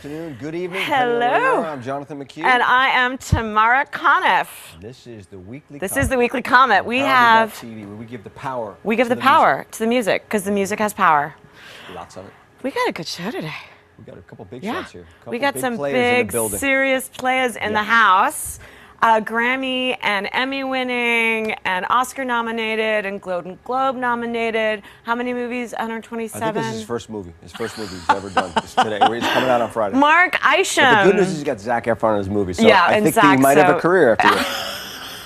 afternoon, good evening. Hello. I'm Jonathan Mchugh. And I am Tamara Conniff. This is the weekly This Comet. is the weekly Comet. We have TV, where we give the power. We give the power to the music because the music has power. Lots of it. We got a good show today. We got a couple big Yeah. shots here. We got some big, serious players in the house. Grammy and Emmy winning and Oscar nominated and Golden Globe nominated. How many movies? 127? I think this is his first movie. His first movie he's ever done. It's today. It's coming out on Friday. Mark Isham. But the good news is he's got Zac Efron in his movie. So Yeah, I and think Zac, he might have a career after this.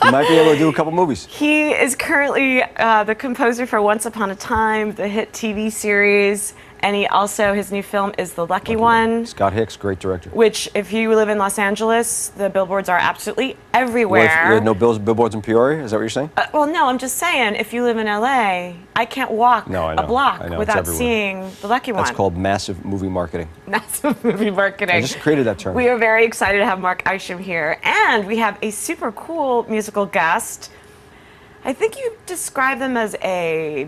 He might be able to do a couple movies. He is currently the composer for Once Upon a Time, the hit TV series, and he also, his new film is The Lucky One. Scott Hicks, great director. Which, if you live in Los Angeles, the billboards are absolutely everywhere. Well, no billboards in Peoria? Is that what you're saying? Well, no, I'm just saying, if you live in LA, I can't walk a block without seeing The Lucky One. That's called massive movie marketing. Massive movie marketing. I just created that term. We are very excited to have Mark Isham here, and we have a super cool musical guest. I think you describe them as a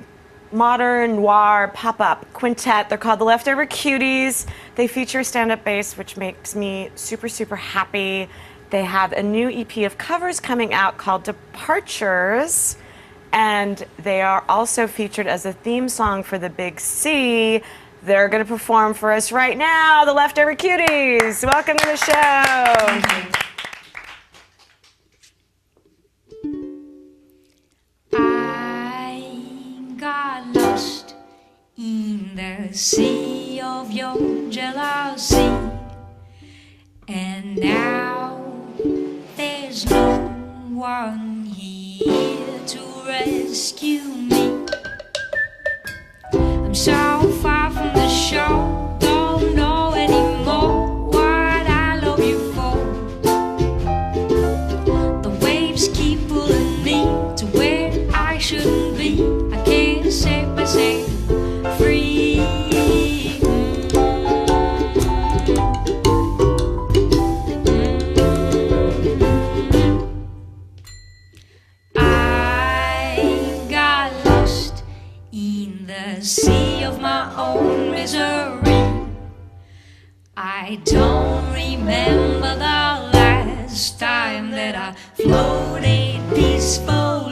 modern noir pop-up quintet. They're called the Leftover Cuties. They feature stand-up bass, which makes me super, super happy. They have a new EP of covers coming out called Departures, and they are also featured as a theme song for the Big C. They're going to perform for us right now, the Leftover Cuties. Welcome to the show. Got lost in the sea of your jealousy, and now there's no one here to rescue me. I'm so far from the shore, don't know anymore what I love you for. The waves keep pulling me to where I shouldn't be. I can't set myself free. I got lost in the sea of my own misery. I don't remember the last time that I floated peacefully.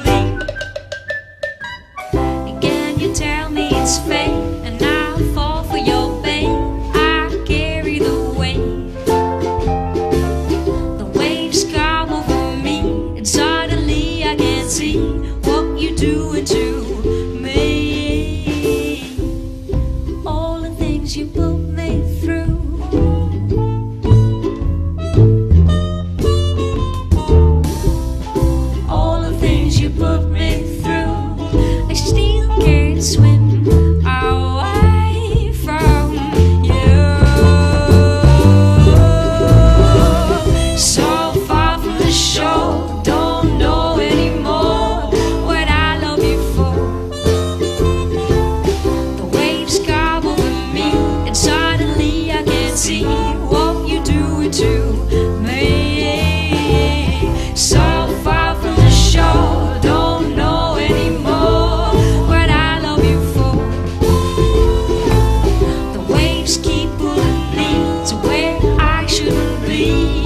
Tell me it's fate, and I fall for your bait. I carry the weight. The waves come over me, and suddenly I can see what you're doing to me. All the things you put me through. All the things you put me through. I still can't swim away from you. So far from the shore, don't know anymore what I love you for. The waves come over me, and suddenly I can see what you're doing to me. So far from the shore, don't know anymore what I love you for. The waves keep pulling me to where I shouldn't be.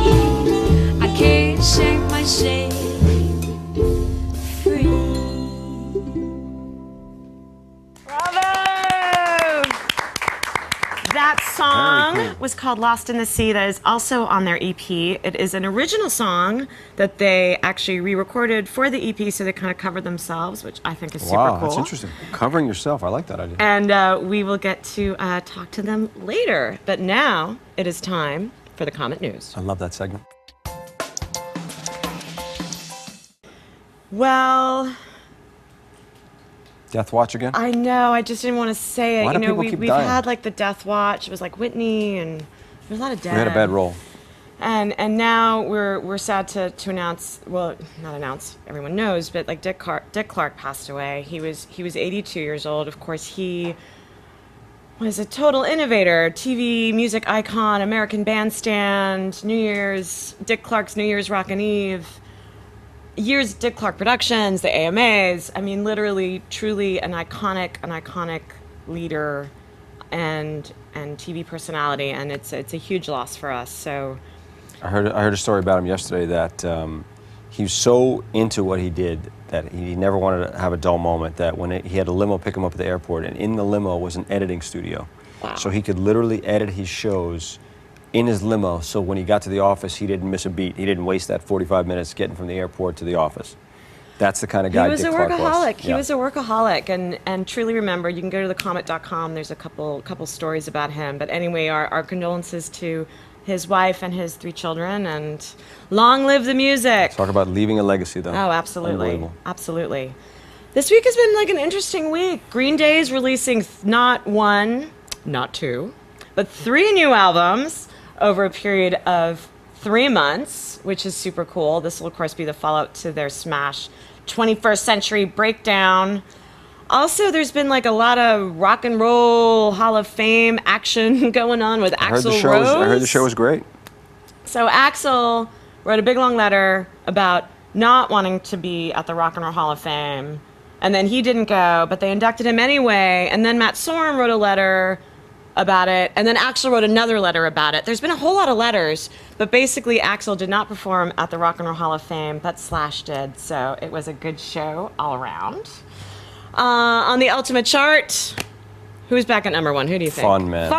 I can't set myself free. Bravo! That song Very cool. was called Lost in the Sea. That is also on their EP. It is an original song that they actually re-recorded for the EP, so they kind of covered themselves, which I think is super Wow, cool. that's interesting. Covering yourself, I like that idea. And we will get to talk to them later. But now it is time for the Comet News. I love that segment. Well, Death Watch again? I know. I just didn't want to say it. Why do You know, people keep we've dying? had like the Death Watch. It was like Whitney, and there's a lot of dead. We had a bad roll. And now we're sad to announce. Well, not announce. Everyone knows, but like Dick Clark passed away. He was 82 years old. Of course, he was a total innovator, TV music icon, American Bandstand, Dick Clark's New Year's Rockin' Eve. Years Dick Clark Productions, the AMAs. I mean, literally, truly an iconic leader. And and TV personality, and it's a huge loss for us. So I heard a story about him yesterday that he was so into what he did that he never wanted to have a dull moment, that when he had a limo pick him up at the airport, and in the limo was an editing studio. Wow. So he could literally edit his shows in his limo, so when he got to the office, he didn't miss a beat. He didn't waste that 45 minutes getting from the airport to the office. That's the kind of guy he was Dick a Clark workaholic. was. He was a workaholic, and truly remember, you can go to thecomet.com. There's a couple stories about him. But anyway, our condolences to his wife and his 3 children, and long live the music. Talk about leaving a legacy, though. Oh, absolutely. Unbelievable. Absolutely. This week has been like an interesting week. Green Day's releasing not 1, not 2, but 3 new albums over a period of 3 months, which is super cool. This will, of course, be the follow-up to their smash 21st Century Breakdown. Also, there's been like a lot of rock and roll Hall of Fame action going on with Axl Rose. I heard the show was great. So Axl wrote a big long letter about not wanting to be at the Rock and Roll Hall of Fame, and then he didn't go, but they inducted him anyway. And then Matt Sorum wrote a letter about it, and then Axl wrote another letter about it. There's been a whole lot of letters, but basically Axl did not perform at the Rock and Roll Hall of Fame, but Slash did, so it was a good show all around. On the Ultimate Chart, who's back at number 1? Who do you think? Fun, man.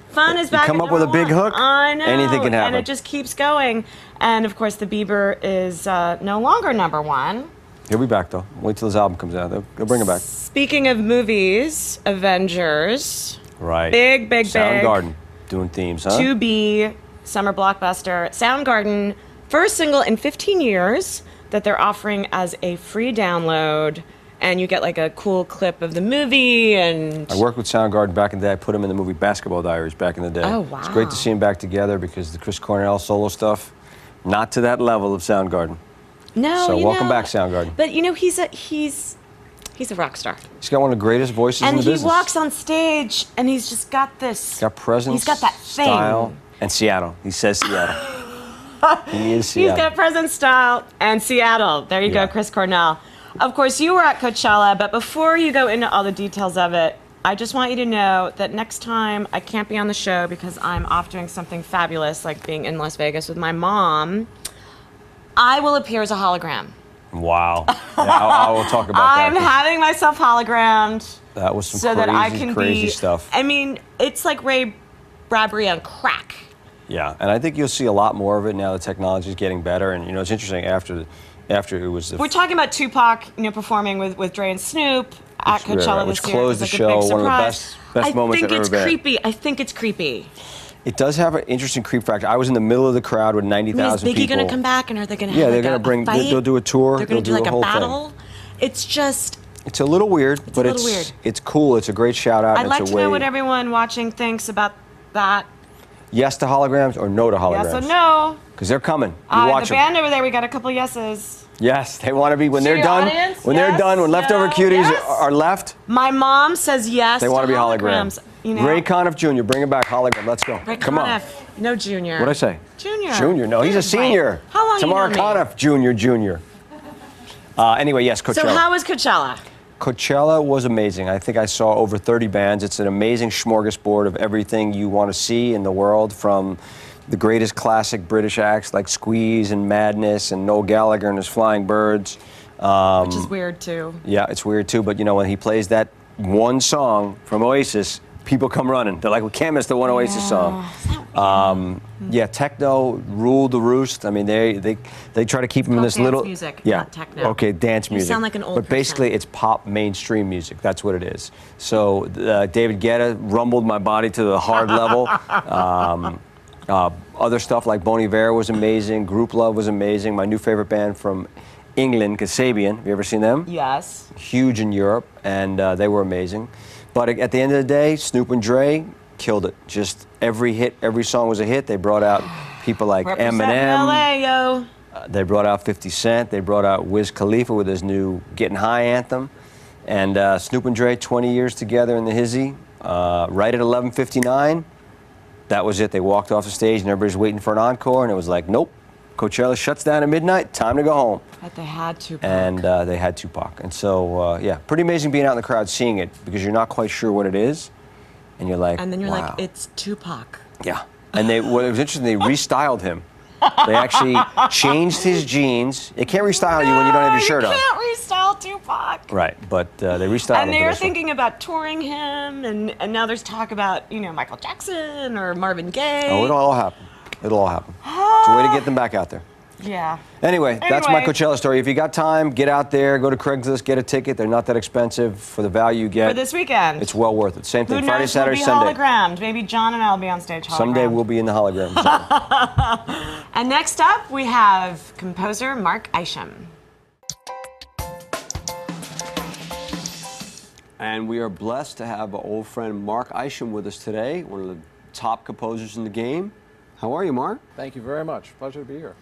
Fun is back. You come at up with a number big 1. hook, I know, anything can happen. and it just keeps going. And of course, the Bieber is no longer number 1. He'll be back, though. Wait till his album comes out. They'll bring him back. Speaking of movies, Avengers. Right. Big. Soundgarden doing themes, huh? To be summer blockbuster. Soundgarden, first single in 15 years that they're offering as a free download. And you get like a cool clip of the movie. And I worked with Soundgarden back in the day. I put him in the movie Basketball Diaries back in the day. Oh, wow. It's great to see him back together because the Chris Cornell solo stuff, not to that level of Soundgarden. No, So welcome back, Soundgarden. But you know, he's a rock star. He's got one of the greatest voices And in the he business. walks on stage, and he's just got this. He's got presence. He's got that thing. Style, and Seattle. He says Seattle. He is Seattle. He's got presence, style, and Seattle. There you Yeah. go, Chris Cornell. Of course, you were at Coachella, but before you go into all the details of it, I just want you to know that next time I can't be on the show because I'm off doing something fabulous, like being in Las Vegas with my mom. I will appear as a hologram. Wow. Yeah, I will talk about that. I'm having myself hologrammed. That was some so crazy, that I can crazy be, stuff. I mean, it's like Ray Bradbury on crack. Yeah, and I think you'll see a lot more of it now. The technology is getting better, and you know it's interesting. After it was. We're talking about Tupac, performing with Dre and Snoop at Coachella which this year. closed the It was like a show, big one of the surprise. best moments I've ever been. I think it's creepy. It does have an interesting creep factor. I was in the middle of the crowd with 90,000 Is Biggie people. going to come back, and are they going to Yeah, have they're like gonna a bring. fight? They'll do a tour. They're going to They'll do like a a whole battle. thing. It's just. It's a little weird, but a little weird. it's cool. It's a great shout out. I'd like it's to a way. know what everyone watching thinks about that. Yes to holograms or no to holograms? Yes or no? Because they're coming. You watch the them. band over there, we got a couple yeses. Yes, they want to be when they're Cheer, done. audience. When Yes, they're done, when Leftover no, Cuties yes. are left, My mom says yes. they want to be holograms. holograms. Ray Conniff Jr., bring it back, hologram. Let's go. Ray Come on. Conniff. No, Junior. What'd I say? Junior. Junior. No, he's a Right. senior. How long Tamara you know me? Conniff, Jr. Anyway, yes, Coachella. So how was Coachella? Coachella was amazing. I think I saw over 30 bands. It's an amazing smorgasbord of everything you want to see in the world, from the greatest classic British acts like Squeeze and Madness and Noel Gallagher and his Flying Birds. Which is weird too. Yeah, it's weird too, but when he plays that one song from Oasis, people come running. They're like, we can't miss the one Oasis song. Yeah, techno ruled the roost. I mean, they try to keep him in this dance little music, yeah, not techno. okay, dance You music. sound like an old But basically, person. it's pop mainstream music. That's what it is. So David Guetta rumbled my body to the hard level. Other stuff like Bon Iver was amazing. Group Love was amazing. My new favorite band from England, Kasabian. Have you ever seen them? Yes. Huge in Europe, and they were amazing. But at the end of the day, Snoop and Dre killed it. Just every hit, every song was a hit. They brought out people like Represent Eminem. LA, yo. They brought out 50 Cent. They brought out Wiz Khalifa with his new Getting High anthem. And Snoop and Dre, 20 years together in the hizzy. Right at 11:59, that was it. They walked off the stage, and everybody's waiting for an encore, and it was like, nope. Coachella shuts down at midnight. Time to go home. But they had Tupac. And they had Tupac. And so, yeah, pretty amazing being out in the crowd seeing it, because you're not quite sure what it is. and you're like, And then you're wow. like, it's Tupac. Yeah. And what was interesting, they restyled him. They actually changed his jeans. You can't restyle you when you don't have your shirt on. You can't restyle Tupac. Right, but they restyled And him. they for were this one. thinking about touring him, and now there's talk about, Michael Jackson or Marvin Gaye. Oh, it'll all happen. It'll all happen. It's a way to get them back out there. Yeah. Anyway, that's my Coachella story. If you got time, get out there, go to Craigslist, get a ticket. They're not that expensive for the value you get. For this weekend. It's well worth it. Same thing, Who Friday, knows, Saturday, we'll be Sunday. hologrammed. Maybe John and I will be on stage hologrammed. Someday we'll be in the hologram. And next up, we have composer Mark Isham. And we are blessed to have our old friend Mark Isham with us today, one of the top composers in the game. How are you, Mark? Thank you very much. Pleasure to be here.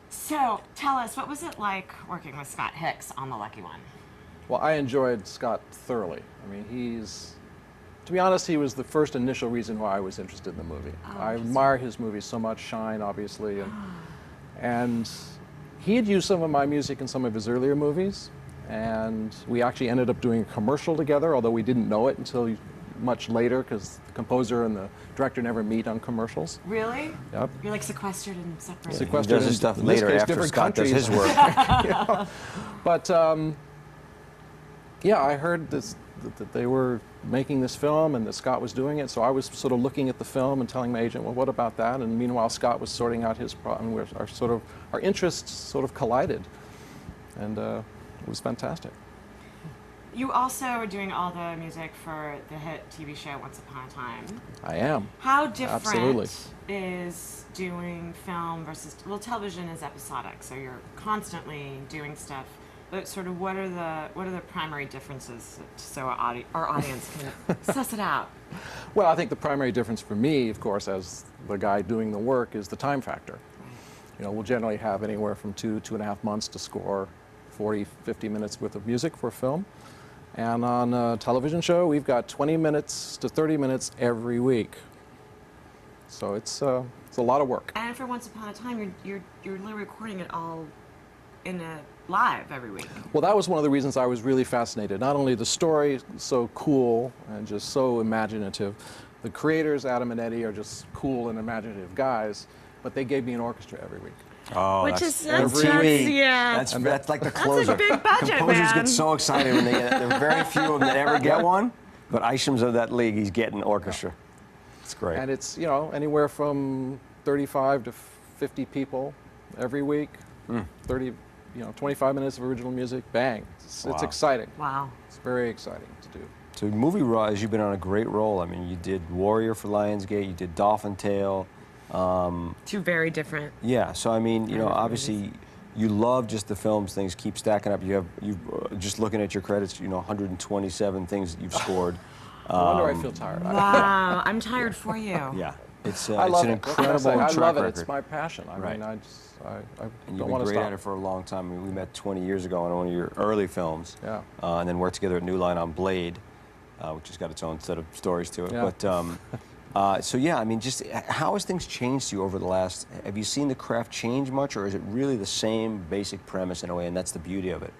So, tell us, what was it like working with Scott Hicks on The Lucky One? Well, I enjoyed Scott thoroughly. I mean, to be honest, he was the first initial reason why I was interested in the movie. I admire his movies so much, Shine, obviously, and he had used some of my music in some of his earlier movies, and we actually ended up doing a commercial together, although we didn't know it until much later, because the composer and the director never meet on commercials. Really? Yep. You're like sequestered and separate. He Sequestered does in, his stuff in this later case, after different Scott does countries. his work. You know? But yeah, I heard that they were making this film and that Scott was doing it, so I was sort of looking at the film and telling my agent, well, what about that? And meanwhile, Scott was sorting out his problem, where our interests sort of collided, and it was fantastic. You also are doing all the music for the hit TV show Once Upon a Time. I am. How different Absolutely. is doing film versus, well, television is episodic, so you're constantly doing stuff. But sort of, what are the primary differences, so our audience can suss it out? Well, I think the primary difference for me, of course, as the guy doing the work, is the time factor. You know, we'll generally have anywhere from 2.5 months to score 40, 50 minutes worth of music for a film. And on a television show, we've got 20 minutes to 30 minutes every week. So it's a lot of work. And for Once Upon a Time, you're literally recording it all in a live every week. Well, that was one of the reasons I was really fascinated. Not only the story so cool and just so imaginative, the creators, Adam and Eddie, are just cool and imaginative guys, but they gave me an orchestra every week. Oh, Which that's is every week. yeah. That's like the That's closer. a big budget, Composers man. get so excited when they get it. There are very few of them that ever get one, but Isham's of that league. He's getting orchestra. It's great. And it's, you know, anywhere from 35 to 50 people every week, 25 minutes of original music, bang. It's exciting. Wow. It's very exciting to do. So movie-wise, you've been on a great roll. I mean, you did Warrior for Lionsgate, you did Dolphin Tale. Two very different. Yeah, so I mean, you know, obviously, you love just the films. Things keep stacking up. You've just looking at your credits, you know, 127 things that you've scored. No wonder I feel tired. Wow, I'm tired for you. Yeah, it's I love an it. What can I incredible say? I track love it. record. It's my passion. I Right. mean, I And you've don't been want to great stop. at it for a long time. I mean, we met 20 years ago on one of your early films, Yeah. And then worked together at New Line on Blade, which has got its own set of stories to it. Yeah. But so yeah, I mean, just how has things changed to you over the last? Have you seen the craft change much, or is it really the same basic premise in a way, and that's the beauty of it?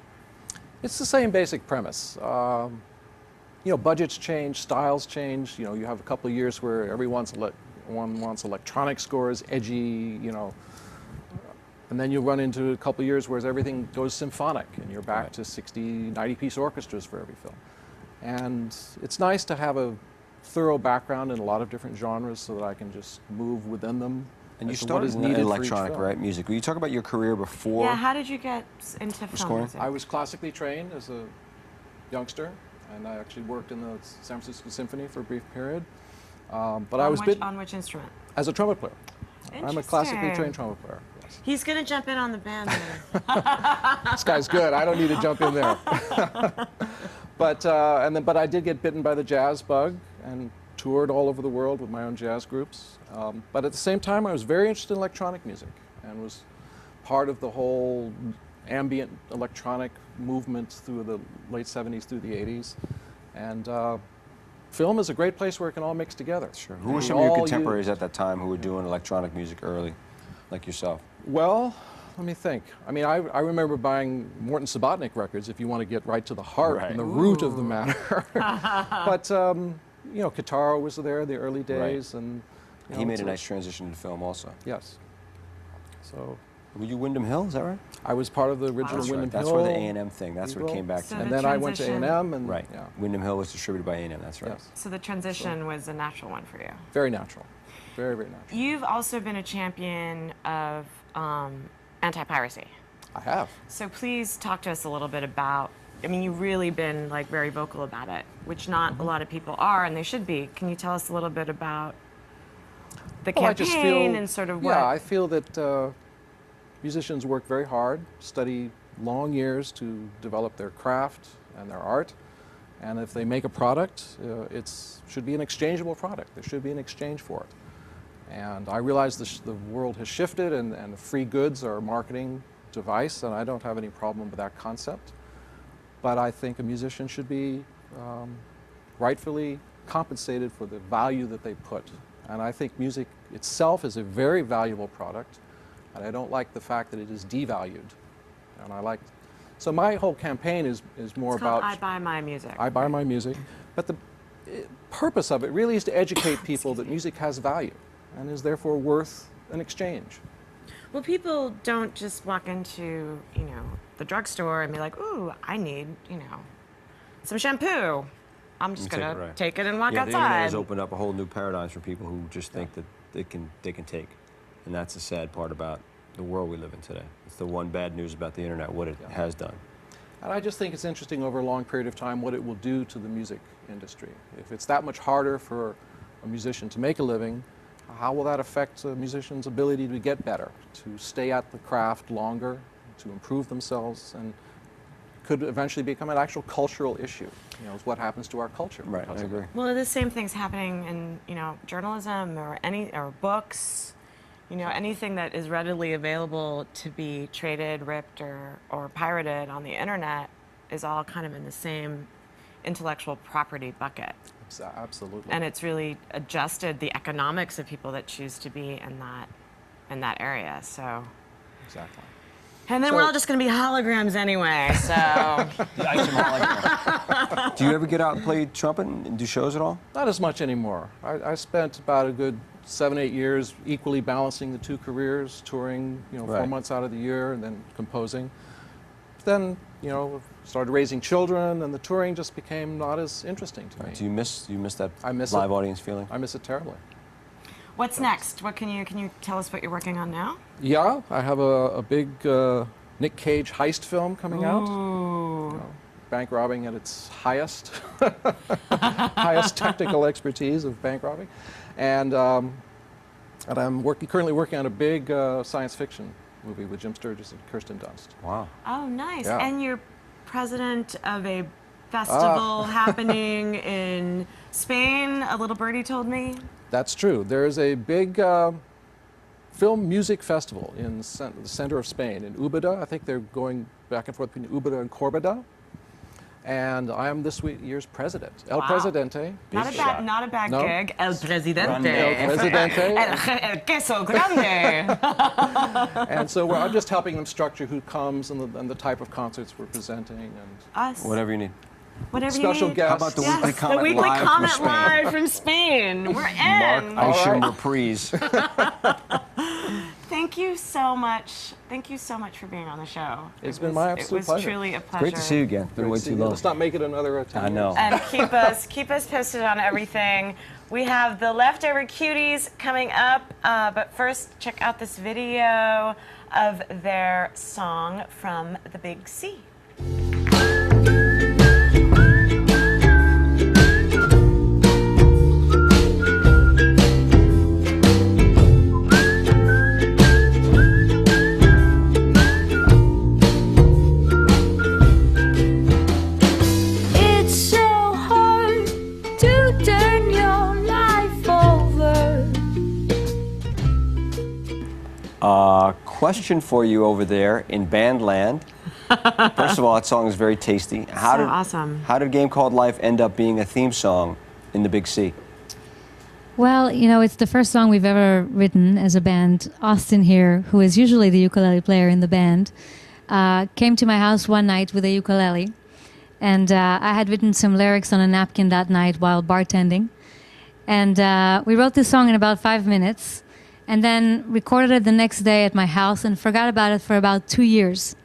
It's the same basic premise. You know, budgets change, styles change. You know, you have a couple of years where everyone wants electronic scores, edgy, you know, and then you run into a couple of years where everything goes symphonic, and you're back to 60, 90-piece orchestras for every film. And it's nice to have a thorough background in a lot of different genres so that I can just move within them. And you as to started what is in needed electronic, for each film. right? Music. Will you talk about your career before? Yeah, how did you get into film scoring? music? I was classically trained as a youngster, and I actually worked in the San Francisco Symphony for a brief period. But I was on which instrument? as a trumpet player. I'm a classically Interesting. trained trumpet player. Yes. He's gonna jump in on the band. This guy's good. I don't need to jump in there. But I did get bitten by the jazz bug and toured all over the world with my own jazz groups. But at the same time, I was very interested in electronic music and was part of the whole ambient electronic movement through the late 70s through the 80s. And film is a great place where it can all mix together. Sure. Who were some of your contemporaries at that time who were doing electronic music early, like yourself? Well, let me think. I mean, I remember buying Morton Subotnick records, if you want to get right to the heart and the root of the matter. But, you know, Kitaro was there in the early days, and you He know, made a so- nice transition to film also. Yes. So Were you Wyndham Hill, is that right? I was part of the original That's Wyndham That's Hill. where the A&M thing, that's what it came back So to. And the then I went to transition- A&M, and Right. yeah, Wyndham Hill was distributed by A&M, that's right. yes, So the transition was a natural one for you. very natural, very, very natural. You've also been a champion of anti-piracy. I have. So please talk to us a little bit about, I mean, you've really been like very vocal about it, which not a lot of people are, and they should be. Can you tell us a little bit about the Well, I campaign just feel, and sort of what? yeah, I feel that musicians work very hard, study long years to develop their craft and their art, and if they make a product, it should be an exchangeable product. There should be an exchange for it. And I realize the world has shifted, and the free goods are a marketing device, and I don't have any problem with that concept. But I think a musician should be rightfully compensated for the value that they put. And I think music itself is a very valuable product, and I don't like the fact that it is devalued. And I like, so my whole campaign is more It's called about I Buy My Music. I buy my music, but the purpose of it really is to educate people that music has value and is therefore worth an exchange. Well, people don't just walk into, you know, the drugstore and be like, ooh, I need, you know, some shampoo. I'm just You take going it, to right. take it and walk Yeah, the internet outside. has opened up a whole new paradigm for people who just think that they can take. And that's the sad part about the world we live in today. It's the one bad news about the internet, what it has done. And I just think it's interesting over a long period of time what it will do to the music industry. If it's that much harder for a musician to make a living, how will that affect a musician's ability to get better, to stay at the craft longer, to improve themselves, and could eventually become an actual cultural issue. You know, it's what happens to our culture. Right, because I of it. agree. Well, the same thing's happening in, you know, journalism or books, you know, anything that is readily available to be traded, ripped, or pirated on the internet is all kind of in the same intellectual property bucket. Absolutely. And it's really adjusted the economics of people that choose to be in that area. So, Exactly. and then So- we're all just going to be holograms anyway. So, Do you ever get out and play trumpet and do shows at all? Not as much anymore. I spent about a good 7, 8 years equally balancing the two careers, touring, you know, 4 Right. months out of the year and then composing. Then, you know, started raising children, and the touring just became not as interesting to me. Do you miss that I miss live it. audience feeling? I miss it terribly. what's next? What can you tell us what you're working on now? Yeah, I have a big Nick Cage heist film coming out. Ooh. You know, bank robbing at its highest, highest technical expertise of bank robbing, and I'm currently working on a big science fiction movie with Jim Sturgis and Kirsten Dunst. Wow. Oh, nice. Yeah. And you're president of a festival happening in Spain, a little birdie told me. That's true. There is a big film music festival in the center of Spain, in Ubeda. I think they're going back and forth between Ubeda and Corbada. And I am this year's president. El Wow. Presidente. Not a bad No. gig. El Presidente. El Presidente. El queso grande. And so I'm just helping them structure who comes and the type of concerts we're presenting. And Us. Whatever you need. Whatever special you need. guests. How about the Yes, weekly comment the weekly live comment from Spain? live from Spain. We're in. Mark Isham right. reprise. Thank you so much. Thank you so much for being on the show. It's been my absolute It was pleasure. truly a pleasure. Great to see you again. Been way See too you. long. Let's not make it another 10 I know. years. And keep us posted on everything. We have the Leftover Cuties coming up, but first check out this video of their song from the Big C. It's so hard to turn your life over. Question for you over there in Bandland. First of all, that song is very tasty. Awesome. How did a game called Life end up being a theme song in the Big C? Well, you know, it's the first song we've ever written as a band. Austin here, who is usually the ukulele player in the band, came to my house one night with a ukulele. And I had written some lyrics on a napkin that night while bartending. And we wrote this song in about 5 minutes, and then recorded it the next day at my house and forgot about it for about 2 years.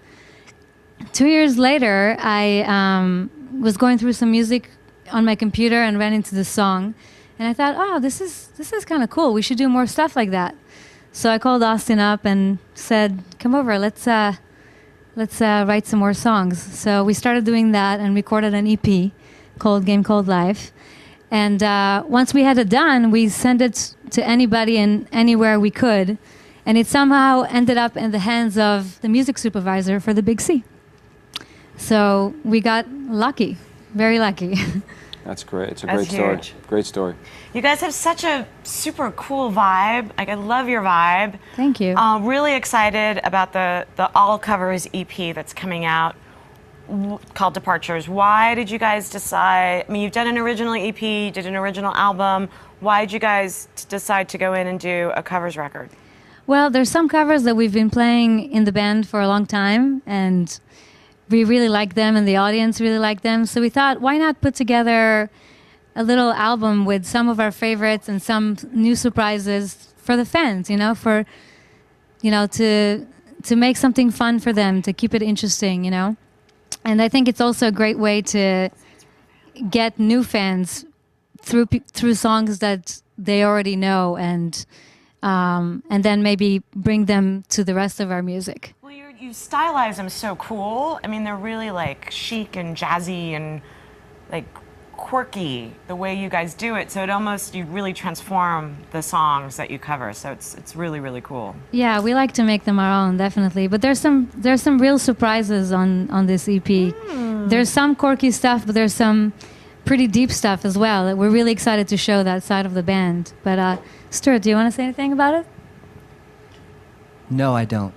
2 years later, I was going through some music on my computer and ran into this song. And I thought, oh, this is kind of cool. We should do more stuff like that. So I called Austin up and said, come over, let's write some more songs. So we started doing that and recorded an EP called Game Called Life. And once we had it done, we sent it to anybody and anywhere we could. And it somehow ended up in the hands of the music supervisor for the Big C. So we got lucky, very lucky. That's great. It's a That's great story. huge. Great story. You guys have such a super cool vibe. Like, I love your vibe. Thank you. Really excited about the all covers EP that's coming out called Departures. Why did you guys decide? I mean, you've done an original EP, you did an original album. Why did you guys decide to go in and do a covers record? Well, there's some covers that we've been playing in the band for a long time, and we really like them, and the audience really like them. So we thought, why not put together a little album with some of our favorites and some new surprises for the fans, to make something fun for them, to keep it interesting, And I think it's also a great way to get new fans through songs that they already know, and then maybe bring them to the rest of our music. Well, you stylize them so cool. I mean, they're really like chic and jazzy and like quirky the way you guys do it. So you really transform the songs that you cover. So it's really, really cool. Yeah, we like to make them our own, definitely. But there's some real surprises on this EP. There's some quirky stuff, but there's some pretty deep stuff as well. We're really excited to show that side of the band. But Stuart, do you want to say anything about it? No, I don't.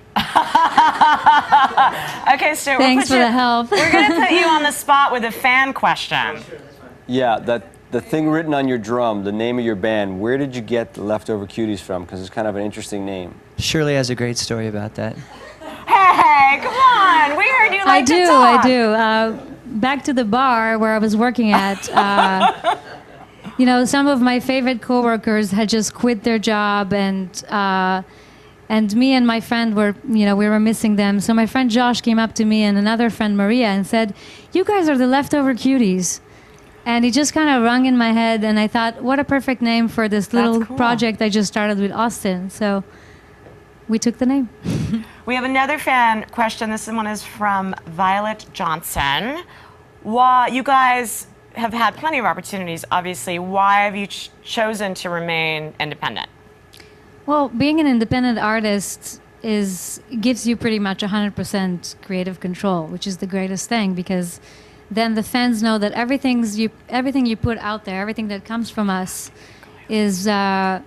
Okay, Stuart, Thanks for the help. We're going to put you on the spot with a fan question. Yeah, the thing written on your drum, the name of your band, where did you get the Leftover Cuties from? Because it's kind of an interesting name. Shirley has a great story about that. Hey, come on. We heard you like to talk. I do. Back to the bar where I was working at, some of my favorite coworkers had just quit their job, and me and my friend we were missing them. So my friend Josh came up to me and another friend Maria and said, "You guys are the Leftover Cuties." And it just kind of rung in my head, and I thought, what a perfect name for this little project I just started with Austin. So we took the name. We have another fan question. This one is from Violet Johnson. Why, you guys have had plenty of opportunities, obviously. Why have you chosen to remain independent? Well, being an independent artist gives you pretty much 100% creative control, which is the greatest thing, because then the fans know that everything you put out there, everything that comes from us, is 100%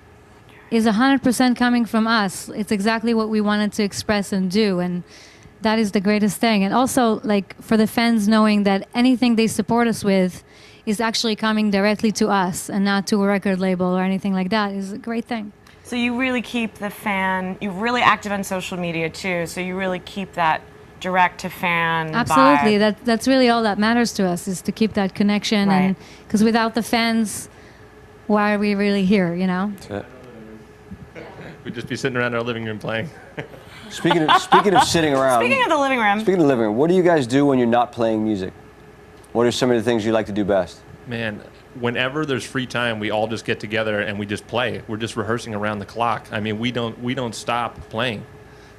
coming from us. It's exactly what we wanted to express and do, and that is the greatest thing. And also, like, for the fans knowing that anything they support us with is actually coming directly to us and not to a record label or anything like that is a great thing. So you really keep you're really active on social media too, so you really keep that direct to fan Absolutely. vibe. That's really all that matters to us, is to keep that connection. Right. And because without the fans, why are we really here, That's it. We'd just be sitting around our living room playing. Speaking of sitting around. Speaking of the living room. Speaking of the living room, what do you guys do when you're not playing music? What are some of the things you like to do best? Man, whenever there's free time, we all just get together and we just play. We're just rehearsing around the clock. I mean, we don't stop playing.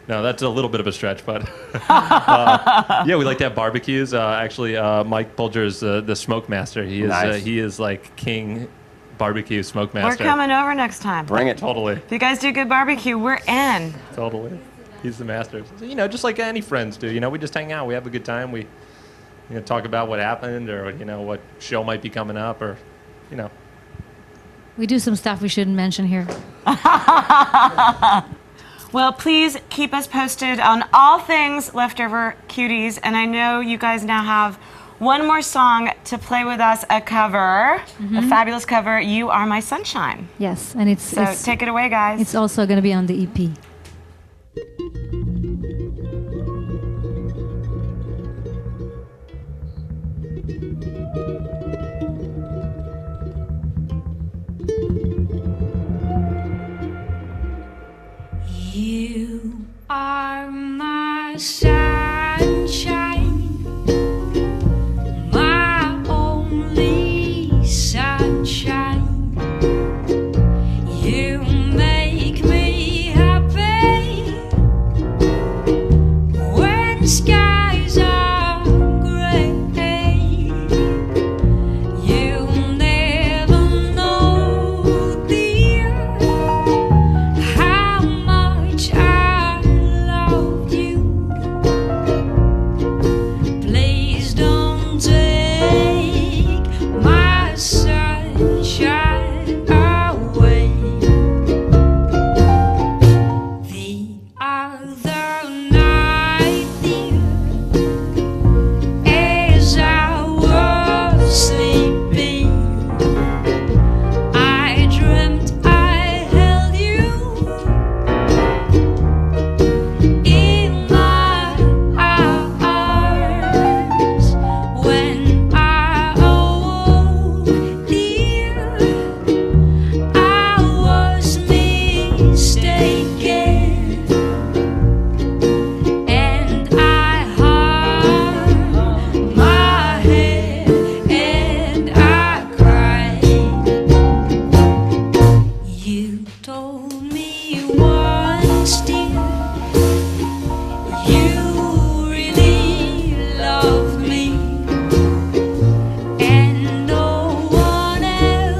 No, that's a little bit of a stretch, but yeah, we like to have barbecues. Actually, Mike Bulger is the smoke master. He is Nice. He is like king barbecue smoke master. We're coming over next time. Bring it. Totally, If you guys do good barbecue, we're in. totally. He's the master. So, just like any friends do. We just hang out. We have a good time. We talk about what happened, or what show might be coming up, or We do some stuff we shouldn't mention here. Well, please keep us posted on all things Leftover Cuties. And I know you guys now have one more song to play with us, a cover, a fabulous cover, You Are My Sunshine. Yes, and it's Take it away, guys. it's also going to be on the EP. sunshine, my only sunshine. You make me happy when sky